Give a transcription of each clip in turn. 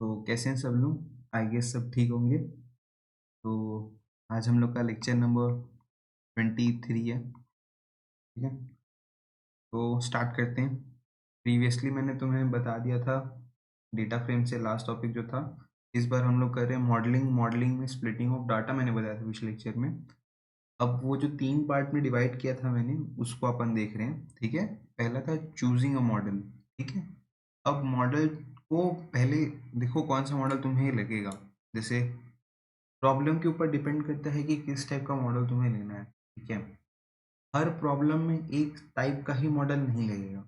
तो कैसे हैं सब लोग? आई गेस सब ठीक होंगे। तो आज हम लोग का लेक्चर नंबर 23 है। ठीक है, तो स्टार्ट करते हैं। प्रीवियसली मैंने तुम्हें बता दिया था डेटा फ्रेम से लास्ट टॉपिक जो था। इस बार हम लोग कर रहे हैं मॉडलिंग। मॉडलिंग में स्प्लिटिंग ऑफ डाटा मैंने बताया था पिछले लेक्चर में। अब वो जो 3 पार्ट में डिवाइड किया था मैंने, उसको अपन देख रहे हैं। ठीक है, पहला था चूजिंग अ मॉडल। ठीक है, अब मॉडल को पहले देखो कौन सा मॉडल तुम्हें लगेगा। जैसे प्रॉब्लम के ऊपर डिपेंड करता है कि किस टाइप का मॉडल तुम्हें लेना है। ठीक है, हर प्रॉब्लम में एक टाइप का ही मॉडल नहीं लगेगा।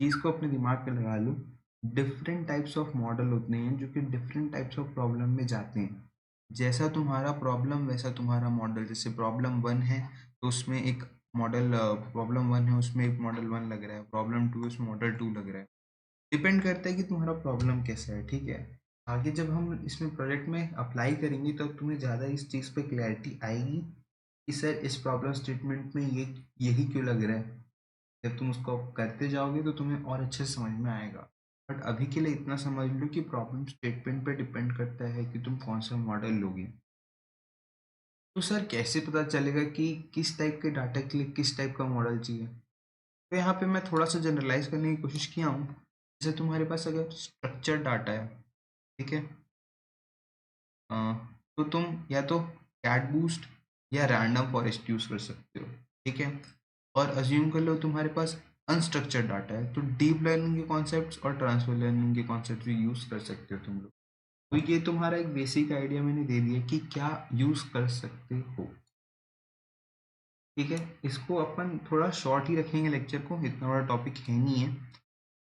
चीज को अपने दिमाग पे लगा लो। डिफरेंट टाइप्स ऑफ मॉडल होते हैं जो कि डिफरेंट टाइप्स ऑफ प्रॉब्लम में जाते हैं। जैसा तुम्हारा प्रॉब्लम वैसा तुम्हारा मॉडल। जैसे प्रॉब्लम वन है तो उसमें एक मॉडल, प्रॉब्लम वन है उसमें एक मॉडल वन लग रहा है, प्रॉब्लम टू उसमें मॉडल टू लग रहा है। डिपेंड करता है कि तुम्हारा प्रॉब्लम कैसा है। ठीक है, आगे जब हम इसमें प्रोजेक्ट में अप्लाई करेंगे तब तुम्हें ज़्यादा इस चीज़ पे क्लैरिटी आएगी कि सर इस प्रॉब्लम स्टेटमेंट में ये यही क्यों लग रहा है। जब तुम उसको करते जाओगे तो तुम्हें और अच्छे से समझ में आएगा। बट अभी के लिए इतना समझ लो कि प्रॉब्लम स्टेटमेंट पे डिपेंड करता है कि तुम कौन सा मॉडल लोगे। तो सर कैसे पता चलेगा कि किस टाइप के डाटा के लिए किस टाइप का मॉडल चाहिए? तो यहाँ पे मैं थोड़ा सा जनरलाइज करने की कोशिश किया हूँ। जैसे तुम्हारे पास अगर स्ट्रक्चर डाटा है, ठीक है, अ, तो तुम या तो कैट बूस्ट या रैंडम फॉरेस्ट यूज कर सकते हो। ठीक है, और अज्यूम कर लो तुम्हारे पास अनस्ट्रक्चर्ड डाटा है तो डीप लर्निंग के कॉन्सेप्ट्स और ट्रांसफर लर्निंग के कॉन्सेप्ट्स भी यूज कर सकते हो तुम लोग। तो ये तुम्हारा एक बेसिक आइडिया मैंने दे दिया कि क्या यूज कर सकते हो। ठीक है, इसको अपन थोड़ा शॉर्ट ही रखेंगे लेक्चर को, इतना बड़ा टॉपिक है नहीं है।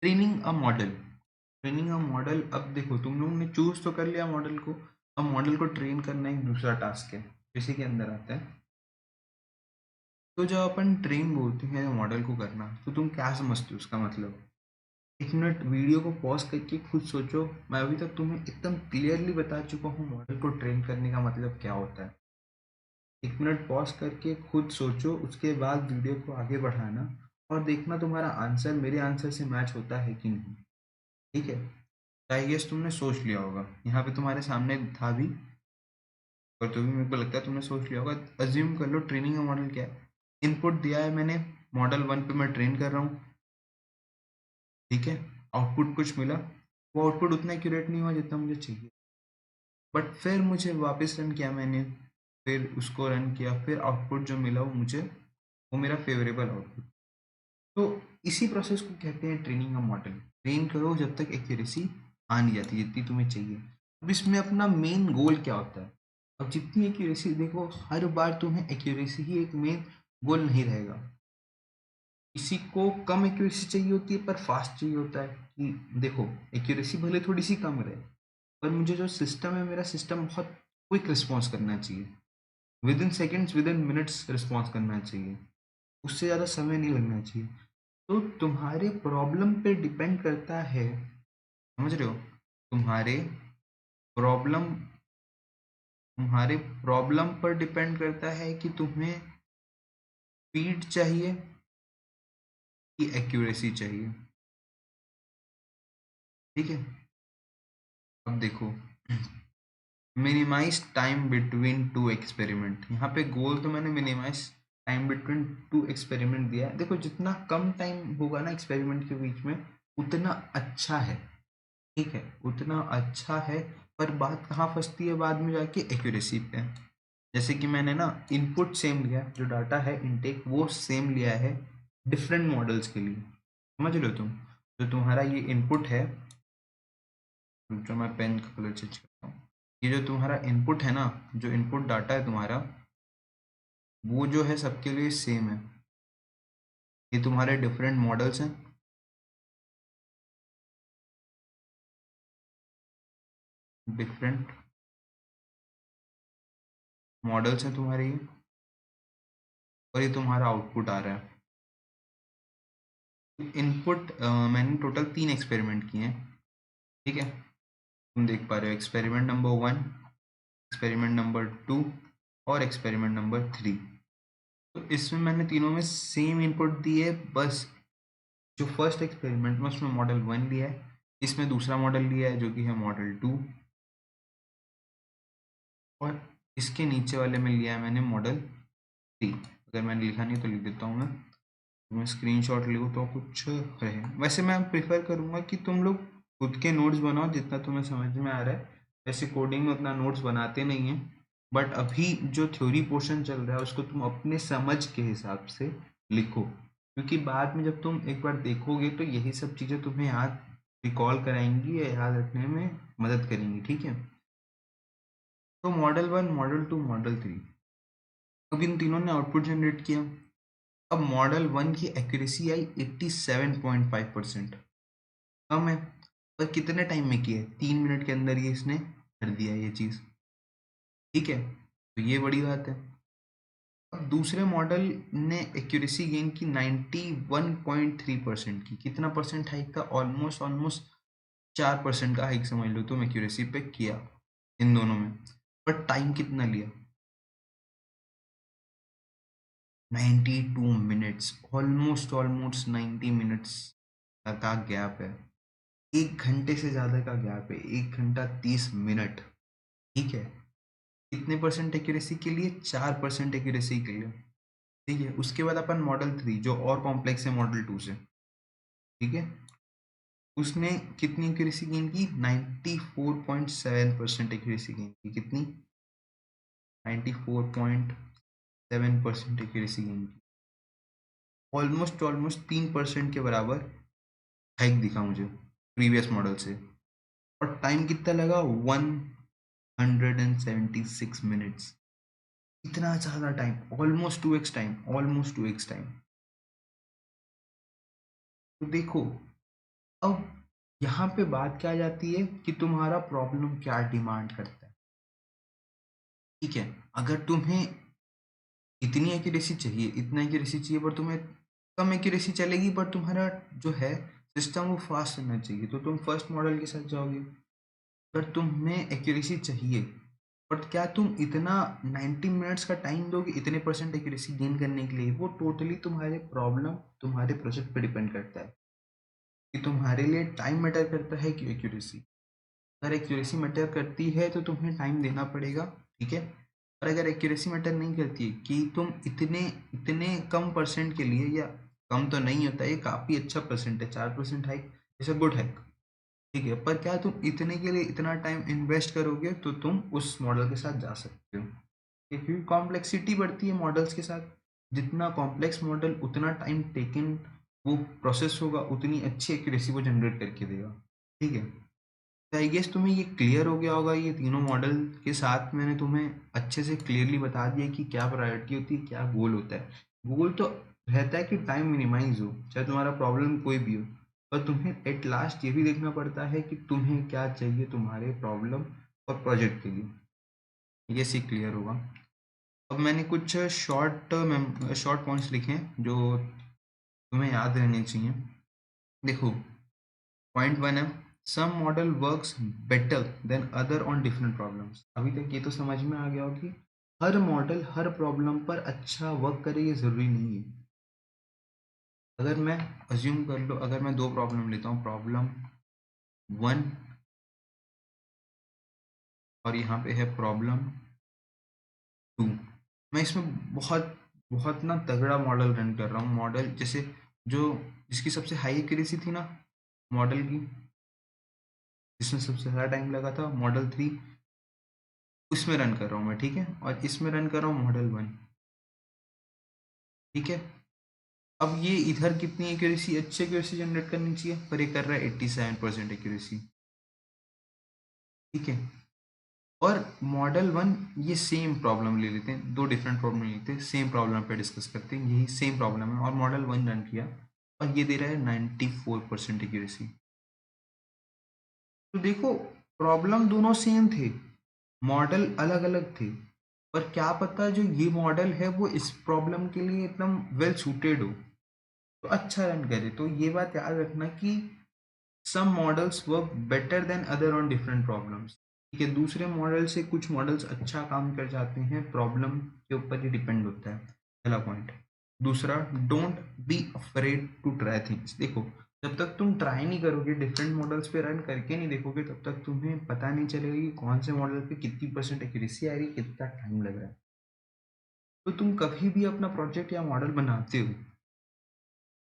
Training a model. Training a model, अब देखो तुम लोगों ने चूज तो कर लिया मॉडल को। अब मॉडल को ट्रेन करना एक दूसरा टास्क है, इसी के अंदर आता है। तो जब अपन ट्रेन बोलते हैं मॉडल को करना, तो तुम क्या समझते हो उसका मतलब? 1 मिनट वीडियो को पॉज करके खुद सोचो। मैं अभी तक तुम्हें एकदम क्लियरली बता चुका हूँ मॉडल को ट्रेन करने का मतलब क्या होता है। 1 मिनट पॉज करके खुद सोचो, उसके बाद वीडियो को आगे बढ़ाना और देखना तुम्हारा आंसर मेरे आंसर से मैच होता है कि नहीं। ठीक है, आई गेस तुमने सोच लिया होगा, यहाँ पे तुम्हारे सामने था भी। और तो भी मेरे को लगता है तुमने सोच लिया होगा। अज्यूम कर लो ट्रेनिंग का मॉडल क्या है। इनपुट दिया है मैंने, मॉडल वन पे मैं ट्रेन कर रहा हूँ। ठीक है, आउटपुट कुछ मिला, वो आउटपुट उतना एक्यूरेट नहीं हुआ जितना मुझे चाहिए। बट फिर मुझे वापस रन किया मैंने, फिर उसको रन किया, फिर आउटपुट जो मिला वो मुझे, वो मेरा फेवरेबल आउटपुट। तो इसी प्रोसेस को कहते हैं ट्रेनिंग का मॉडल। ट्रेन करो जब तक एक्यूरेसी आ नहीं जाती जितनी तुम्हें चाहिए। अब इसमें अपना मेन गोल क्या होता है? अब जितनी एक्यूरेसी, देखो हर बार तुम्हें एक्यूरेसी ही एक मेन गोल नहीं रहेगा। किसी को कम एक्यूरेसी चाहिए होती है पर फास्ट चाहिए होता है कि देखो एक्यूरेसी भले थोड़ी सी कम रहे, पर मुझे जो सिस्टम है मेरा सिस्टम बहुत क्विक रिस्पॉन्स करना चाहिए। With in seconds, with in minutes response करना चाहिए, उससे ज़्यादा समय नहीं लगना चाहिए। तो तुम्हारे प्रॉब्लम पे डिपेंड करता है, समझ रहे हो? तुम्हारे प्रॉब्लम तुम्हारे प्रॉब्लम पर डिपेंड करता है कि तुम्हें स्पीड चाहिए कि एक्यूरेसी चाहिए। ठीक है, अब देखो, minimise time between two experiment. यहाँ पे गोल तो मैंने minimise time between two experiment दिया है। देखो जितना कम टाइम होगा ना एक्सपेरिमेंट के बीच में, उतना अच्छा है। ठीक है, उतना अच्छा है। पर बात कहाँ फंसती है बाद में जाके? एक्यूरेसी पे। जैसे कि मैंने ना इनपुट सेम लिया, जो डाटा है इनटेक वो सेम लिया है डिफरेंट मॉडल्स के लिए। समझ लो तुम, जो तुम्हारा ये इनपुट है, जो मैं पेन का कलर चेंज करता हूँ, ये जो तुम्हारा इनपुट है ना, जो इनपुट डाटा है तुम्हारा, वो जो है सबके लिए सेम है। ये तुम्हारे डिफरेंट मॉडल्स हैं, डिफरेंट मॉडल्स हैं तुम्हारे ये, और ये तुम्हारा आउटपुट आ रहा है। इनपुट मैंने टोटल 3 एक्सपेरिमेंट किए हैं। ठीक है, तुम देख पा रहे हो एक्सपेरिमेंट नंबर 1, एक्सपेरिमेंट नंबर 2 और एक्सपेरिमेंट नंबर 3। तो इसमें मैंने तीनों में सेम इनपुट दी है, बस जो फर्स्ट एक्सपेरिमेंट में उसमें मॉडल 1 लिया है, इसमें दूसरा मॉडल लिया है जो कि है मॉडल 2, और इसके नीचे वाले में लिया है मैंने मॉडल 3। अगर मैंने लिखा नहीं तो लिख देता हूँ मैं स्क्रीनशॉट लूँ तो कुछ रहे। वैसे मैं प्रेफर करूँगा कि तुम लोग खुद के नोट्स बनाओ जितना तुम्हें समझ में आ रहा है। वैसे कोडिंग में उतना नोट्स बनाते नहीं हैं, बट अभी जो थ्योरी पोर्शन चल रहा है उसको तुम अपने समझ के हिसाब से लिखो, क्योंकि बाद में जब तुम एक बार देखोगे तो यही सब चीज़ें तुम्हें याद रिकॉल कराएंगी या याद रखने में मदद करेंगी। ठीक है, तो मॉडल 1, मॉडल 2, मॉडल 3, अब इन तीनों ने आउटपुट जनरेट किया। अब मॉडल 1 की एक्यूरेसी आई 87.5%, कम है, पर कितने टाइम में किया है? 3 मिनट के अंदर ये इसने कर दिया ये चीज़। ठीक है, तो ये बड़ी बात है। अब दूसरे मॉडल ने एक्यूरेसी गेन की 91.3% की। कितना परसेंट हाइक था? ऑलमोस्ट ऑलमोस्ट 4% का हाइक समझ लो तुम एक्यूरेसी पे किया इन दोनों में। पर टाइम कितना लिया? 92 मिनट्स, ऑलमोस्ट ऑलमोस्ट 90 मिनट्स का गैप है। 1 घंटे से ज़्यादा का गैप है, 1 घंटा 30 मिनट। ठीक है, कितने परसेंट एक्यूरेसी के लिए? 4% एक्यूरेसी के लिए। ठीक है, उसके बाद अपन मॉडल 3 जो और कॉम्प्लेक्स है मॉडल 2 से। ठीक है, उसने कितनी एक्यूरेसी गेन की? 94.7% एक्यूरेसी गेन की। कितनी? 94.7% एक्यूरेसी गेन की। ऑलमोस्ट ऑलमोस्ट 3% के बराबर हाइक दिखा मुझे प्रीवियस मॉडल से। और टाइम कितना लगा? 176 मिनट्स। इतना ज़्यादा time, almost 2x time, almost 2x time. तो देखो, अब यहाँ पे बात क्या आ जाती है कि तुम्हारा प्रॉब्लम क्या डिमांड करता है। ठीक है, अगर तुम्हें इतनी एक्यूरेसी चाहिए, इतना एक्यूरेसी चाहिए, पर तुम्हें कम एक्यूरेसी चलेगी, पर तुम्हारा जो है सिस्टम वो फास्ट रहना चाहिए, तो तुम फर्स्ट मॉडल के साथ जाओगे। अगर तुम्हें एक्यूरेसी चाहिए, बट क्या तुम इतना 90 मिनट्स का टाइम दोगे इतने परसेंट एक्यूरेसी गेन करने के लिए? वो टोटली तुम्हारे प्रॉब्लम, तुम्हारे प्रोजेक्ट पे डिपेंड करता है कि तुम्हारे लिए टाइम मैटर करता है कि एक्यूरेसी। अगर एक्यूरेसी मैटर करती है तो तुम्हें टाइम देना पड़ेगा। ठीक है, और अगर एक्यूरेसी मैटर नहीं करती है कि तुम इतने इतने कम परसेंट के लिए, या कम तो नहीं होता, ये काफ़ी अच्छा परसेंट है, 4% hike is a good hike. ठीक है, पर क्या तुम इतने के लिए इतना टाइम इन्वेस्ट करोगे तो तुम उस मॉडल के साथ जा सकते हो। क्योंकि कॉम्प्लेक्सिटी बढ़ती है मॉडल्स के साथ, जितना कॉम्प्लेक्स मॉडल उतना टाइम टेकन वो प्रोसेस होगा, उतनी अच्छी एक्यूरेसी वो जनरेट करके देगा। ठीक है, तो आई गेस तुम्हें ये क्लियर हो गया होगा। ये तीनों मॉडल के साथ मैंने तुम्हें अच्छे से क्लियरली बता दिया कि क्या प्रायोरिटी होती है, क्या गोल होता है। गोल तो रहता है कि टाइम मिनिमाइज हो, चाहे तुम्हारा प्रॉब्लम कोई भी हो, पर तुम्हें एट लास्ट ये भी देखना पड़ता है कि तुम्हें क्या चाहिए तुम्हारे प्रॉब्लम और प्रोजेक्ट के लिए। ये सी क्लियर होगा। अब मैंने कुछ शॉर्ट पॉइंट्स लिखे हैं जो तुम्हें याद रहने चाहिए। देखो, पॉइंट 1 है, some model works better than other on different problems. अभी तक ये तो समझ में आ गया हो कि हर मॉडल हर प्रॉब्लम पर अच्छा वर्क करे ये ज़रूरी नहीं है। अगर मैं अज्यूम कर लो, अगर मैं दो प्रॉब्लम लेता हूँ, प्रॉब्लम 1 और यहाँ पे है प्रॉब्लम 2, मैं इसमें बहुत बहुत ना तगड़ा मॉडल रन कर रहा हूँ। मॉडल जैसे जो जिसकी सबसे हाई एक्यूरेसी थी ना मॉडल की, जिसमें सबसे ज़्यादा टाइम लगा था, मॉडल 3, उसमें रन कर रहा हूँ मैं। ठीक है, और इसमें रन कर रहा हूँ मॉडल 1। ठीक है, अब ये इधर कितनी एक्यूरेसी, अच्छी एक्यूरेसी जनरेट करनी चाहिए, पर ये कर रहा है 87% एक्यूरेसी। ठीक है, और मॉडल 1, ये सेम प्रॉब्लम ले लेते हैं, दो डिफरेंट प्रॉब्लम लेते हैं, सेम प्रॉब्लम पे डिस्कस करते हैं। यही सेम प्रॉब्लम है और मॉडल 1 रन किया और ये दे रहा है 94% एक्यूरेसी। तो देखो, प्रॉब्लम दोनों सेम थे, मॉडल अलग अलग थे, पर क्या पता जो ये मॉडल है वो इस प्रॉब्लम के लिए एकदम वेल सूटेड हो, तो अच्छा रन करे। तो ये बात याद रखना कि some models work better than other on different problems. ठीक है, दूसरे मॉडल से कुछ मॉडल्स अच्छा काम कर जाते हैं, प्रॉब्लम के ऊपर ही डिपेंड होता है। पहला पॉइंट। दूसरा, don't be afraid to try things. देखो, जब तक तुम ट्राई नहीं करोगे, डिफरेंट मॉडल्स पे रन करके नहीं देखोगे, तब तक तुम्हें पता नहीं चलेगा कि कौन से मॉडल पे कितनी % एक्यूरेसी आ रही है, कितना टाइम लग रहा है। तो तुम कभी भी अपना प्रोजेक्ट या मॉडल बनाते हो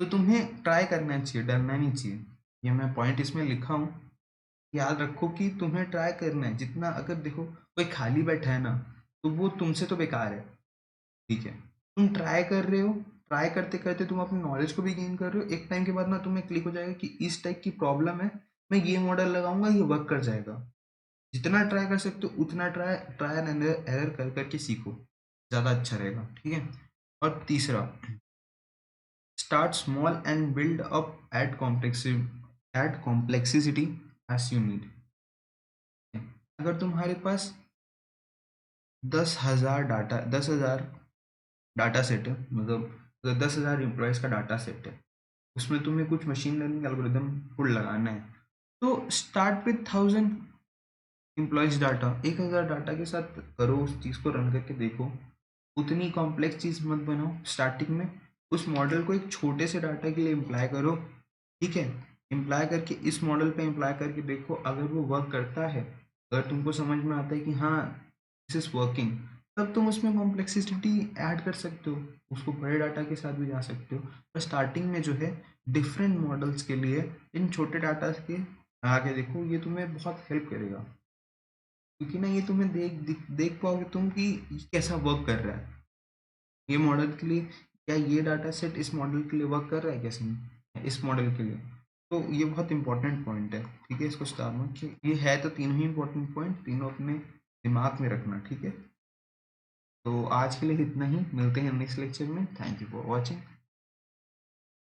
तो तुम्हें ट्राई करना चाहिए, डरना नहीं चाहिए। ये मैं पॉइंट इसमें लिखा हूँ, याद रखो कि तुम्हें ट्राई करना है जितना। अगर देखो कोई खाली बैठा है ना, तो वो तुमसे तो बेकार है, ठीक है। तुम ट्राई कर रहे हो, ट्राई करते करते तुम अपनी नॉलेज को भी गेन कर रहे हो। एक टाइम के बाद ना तुम्हें क्लिक हो जाएगा कि इस टाइप की प्रॉब्लम है, मैं ये मॉडल लगाऊंगा, ये वर्क कर जाएगा। जितना ट्राई कर सकते हो उतना ट्राई एंड एरर कर करके सीखो, ज़्यादा अच्छा रहेगा, ठीक है। और तीसरा, start small and build up at complexity as you need. अगर तुम्हारे पास 10,000 डाटा सेट है, मतलब अगर 10,000 एम्प्लॉयज़ का डाटा सेट है, उसमें तुम्हें कुछ मशीन लर्निंग एल्गोरिदम कोड लगाना है, तो start with 1,000 employees data, 1,000 data के साथ करो, उस चीज़ को रन करके देखो। उतनी कॉम्प्लेक्स चीज़ मत बनाओ स्टार्टिंग में। उस मॉडल को एक छोटे से डाटा के लिए इम्प्लाई करो, ठीक है। इम्प्लाई करके इस मॉडल पे इम्प्लाई करके देखो, अगर वो वर्क करता है, अगर तुमको समझ में आता है कि हाँ दिस इज वर्किंग, तब तुम उसमें कॉम्प्लेक्सिटी ऐड कर सकते हो, उसको बड़े डाटा के साथ भी जा सकते हो। पर स्टार्टिंग में जो है, डिफरेंट मॉडल्स के लिए इन छोटे डाटा के आगे देखो, ये तुम्हें बहुत हेल्प करेगा। क्योंकि ना ये तुम्हें देख पाओगे तुम कि ये कैसा वर्क कर रहा है, ये मॉडल के लिए, क्या ये डाटा सेट इस मॉडल के लिए वर्क कर रहा है, कैसे नहीं इस मॉडल के लिए। तो ये बहुत इंपॉर्टेंट पॉइंट है, ठीक है। इसको स्टार में कि ये है तो तीनों ही इंपॉर्टेंट पॉइंट, तीनों अपने दिमाग में रखना, ठीक है। तो आज के लिए इतना ही, मिलते हैं नेक्स्ट लेक्चर में। Thank you for watching.